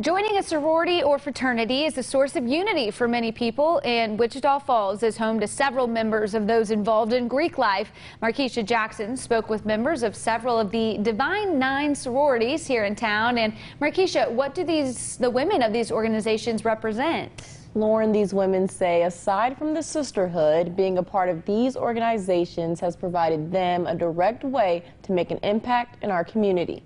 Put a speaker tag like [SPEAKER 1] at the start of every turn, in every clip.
[SPEAKER 1] Joining a sorority or fraternity is a source of unity for many people, and Wichita Falls is home to several members of those involved in Greek life. Markeisha Jackson spoke with members of several of the Divine Nine sororities here in town. And Markeisha, what do the women of these organizations represent?
[SPEAKER 2] Lauren, these women say aside from the sisterhood, being a part of these organizations has provided them a direct way to make an impact in our community.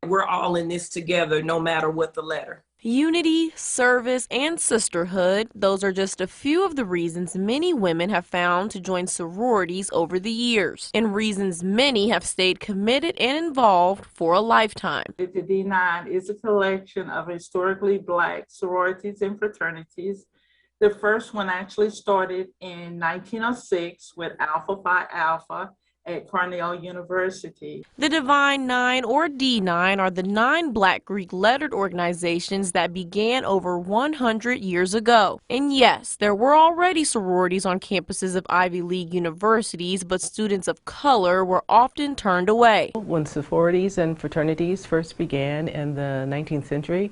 [SPEAKER 3] We're all in this together, no matter what the letter.
[SPEAKER 4] Unity, service, and sisterhood, those are just a few of the reasons many women have found to join sororities over the years, and reasons many have stayed committed and involved for a lifetime.
[SPEAKER 5] The D9 is a collection of historically Black sororities and fraternities. The first one actually started in 1906 with Alpha Phi Alpha at Cornell University.
[SPEAKER 4] The Divine Nine, or D9, are the 9 Black Greek lettered organizations that began over 100 years ago. And yes, there were already sororities on campuses of Ivy League universities, but students of color were often turned away.
[SPEAKER 6] When sororities and fraternities first began in the 19th century,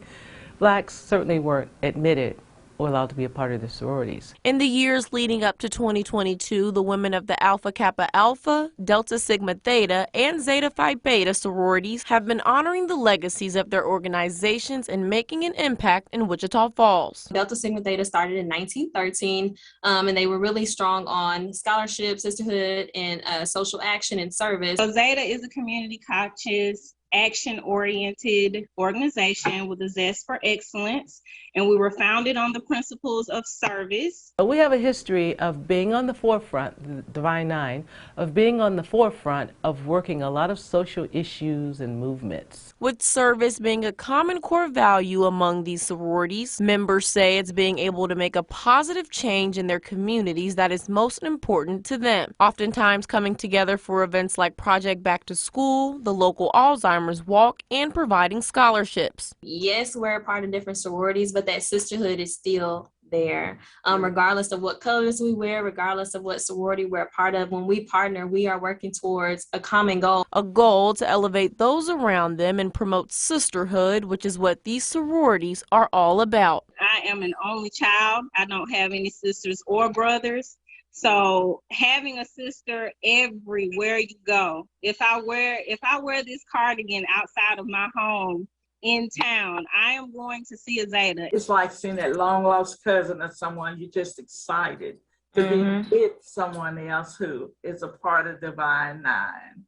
[SPEAKER 6] blacks certainly weren't admitted or allowed to be a part of the sororities.
[SPEAKER 4] In the years leading up to 2022, the women of the Alpha Kappa Alpha, Delta Sigma Theta, and Zeta Phi Beta sororities have been honoring the legacies of their organizations and making an impact in Wichita Falls.
[SPEAKER 7] Delta Sigma Theta started in 1913, and they were really strong on scholarship, sisterhood, and social action and service.
[SPEAKER 8] So Zeta is a community conscious, action-oriented organization with a zest for excellence, and we were founded on the principles of service.
[SPEAKER 6] We have a history of being on the forefront, the Divine Nine, of being on the forefront of working a lot of social issues and movements.
[SPEAKER 4] With service being a common core value among these sororities, members say it's being able to make a positive change in their communities that is most important to them. Oftentimes coming together for events like Project Back to School, the local Alzheimer's Walk, and providing scholarships.
[SPEAKER 7] Yes, we're a part of different sororities, but that sisterhood is still there. Regardless of what colors we wear, regardless of what sorority we're a part of, when we partner, we are working towards a common goal.
[SPEAKER 4] A goal to elevate those around them and promote sisterhood, which is what these sororities are all about.
[SPEAKER 8] I am an only child. I don't have any sisters or brothers. So having a sister everywhere you go. If I wear this cardigan outside of my home in town, I am going to see a Zeta.
[SPEAKER 5] It's like seeing that long lost cousin or someone. You're just excited to be with someone else who is a part of Divine Nine.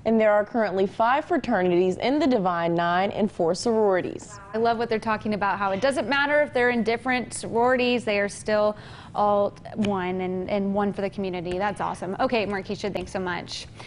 [SPEAKER 2] And there are currently 5 fraternities in the Divine Nine and 4 sororities.
[SPEAKER 1] I love what they're talking about, how it doesn't matter if they're in different sororities, they are still all one and one for the community. That's awesome. Okay, Markeisha, thanks so much.